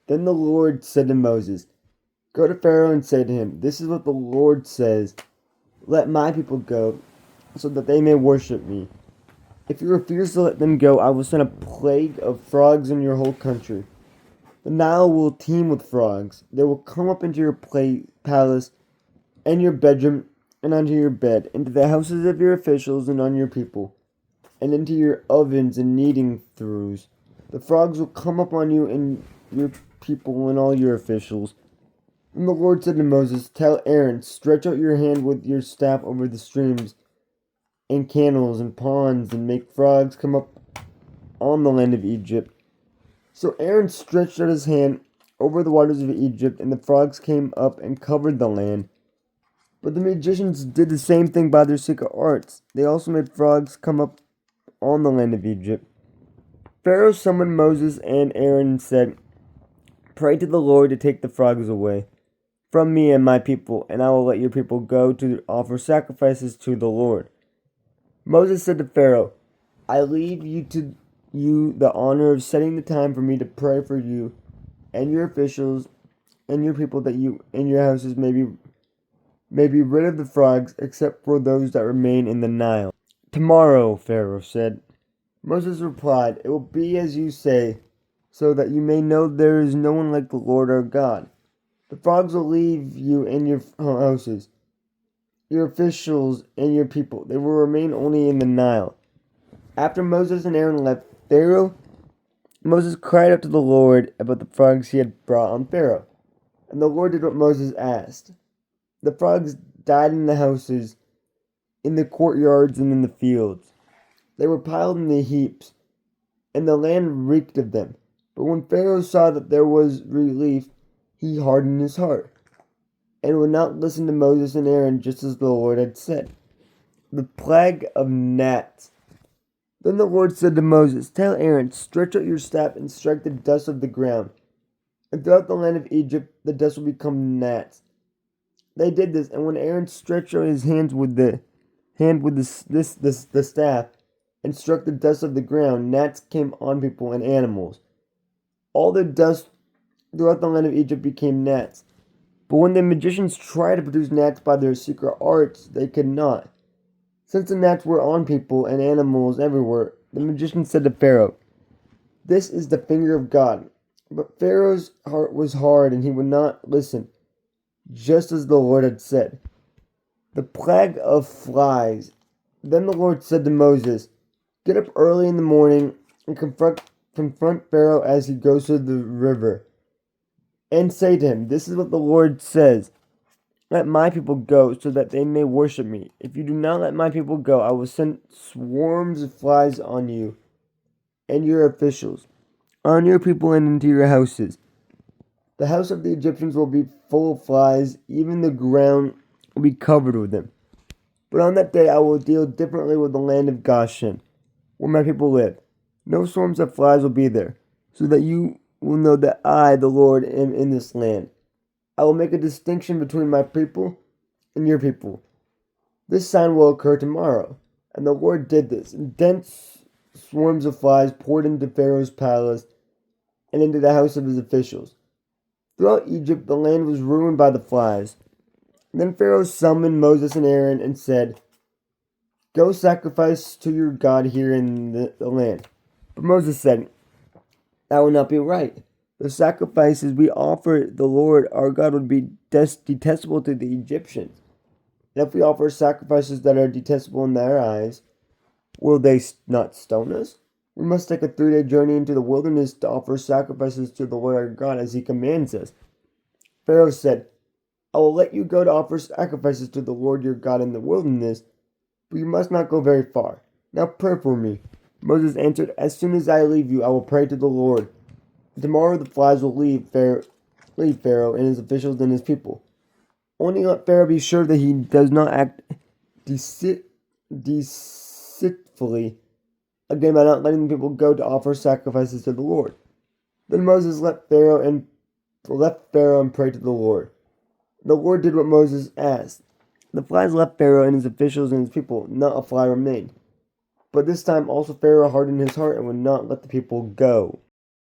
Then the Lord said to Moses, "Go to Pharaoh and say to him, 'This is what the Lord says: Let my people go, so that they may worship me. If you refuse to let them go, I will send a plague of frogs in your whole country. The Nile will teem with frogs. They will come up into your palace and your bedroom and onto your bed, into the houses of your officials and on your people, and into your ovens and kneading throws. The frogs will come up on you and your people and all your officials.'" And the Lord said to Moses, "Tell Aaron, stretch out your hand with your staff over the streams and canals and ponds, and make frogs come up on the land of Egypt." So Aaron stretched out his hand over the waters of Egypt, and the frogs came up and covered the land. But the magicians did the same thing by their secret arts. They also made frogs come up on the land of Egypt. Pharaoh summoned Moses and Aaron and said, "Pray to the Lord to take the frogs away from me and my people, and I will let your people go to offer sacrifices to the Lord." Moses said to Pharaoh, "I leave to you the honor of setting the time for me to pray for you and your officials and your people, that you and your houses may be rid of the frogs, except for those that remain in the Nile." "Tomorrow," Pharaoh said. Moses replied, "It will be as you say, so that you may know there is no one like the Lord our God. The frogs will leave you and your houses, your officials and your people. They will remain only in the Nile." After Moses and Aaron left Pharaoh, Moses cried out to the Lord about the frogs he had brought on Pharaoh. And the Lord did what Moses asked. The frogs died in the houses, in the courtyards, and in the fields. They were piled in the heaps, and the land reeked of them. But when Pharaoh saw that there was relief, he hardened his heart, and would not listen to Moses and Aaron, just as the Lord had said. The plague of gnats. Then the Lord said to Moses, "Tell Aaron, stretch out your staff and strike the dust of the ground, and throughout the land of Egypt the dust will become gnats." They did this, and when Aaron stretched out his hands with the staff and struck the dust of the ground, gnats came on people and animals. All the dust throughout the land of Egypt became gnats. But when the magicians tried to produce gnats by their secret arts, they could not. Since the gnats were on people and animals everywhere, the magician said to Pharaoh, "This is the finger of God." But Pharaoh's heart was hard, and he would not listen, just as the Lord had said. The plague of flies. Then the Lord said to Moses, "Get up early in the morning and confront Pharaoh as he goes to the river, and say to him, 'This is what the Lord says: Let my people go, so that they may worship me. If you do not let my people go, I will send swarms of flies on you and your officials, on your people and into your houses. The house of the Egyptians will be full of flies, even the ground will be covered with them. But on that day I will deal differently with the land of Goshen, where my people live. No swarms of flies will be there, so that you will know that I, the Lord, am in this land. I will make a distinction between my people and your people. This sign will occur tomorrow." And the Lord did this, and dense swarms of flies poured into Pharaoh's palace and into the house of his officials. Throughout Egypt, the land was ruined by the flies. Then Pharaoh summoned Moses and Aaron and said, "Go sacrifice to your God here in the land." But Moses said, "That would not be right. The sacrifices we offer the Lord our God would be detestable to the Egyptians. And if we offer sacrifices that are detestable in their eyes, will they not stone us? We must take a 3-day journey into the wilderness to offer sacrifices to the Lord our God as he commands us." Pharaoh said, "I will let you go to offer sacrifices to the Lord your God in the wilderness, but you must not go very far. Now pray for me." Moses answered, "As soon as I leave you, I will pray to the Lord. Tomorrow the flies will leave Pharaoh and his officials and his people. Only let Pharaoh be sure that he does not act deceitfully again by not letting the people go to offer sacrifices to the Lord." Then Moses left Pharaoh and prayed to the Lord. The Lord did what Moses asked. The flies left Pharaoh and his officials and his people. Not a fly remained. But this time also Pharaoh hardened his heart and would not let the people go.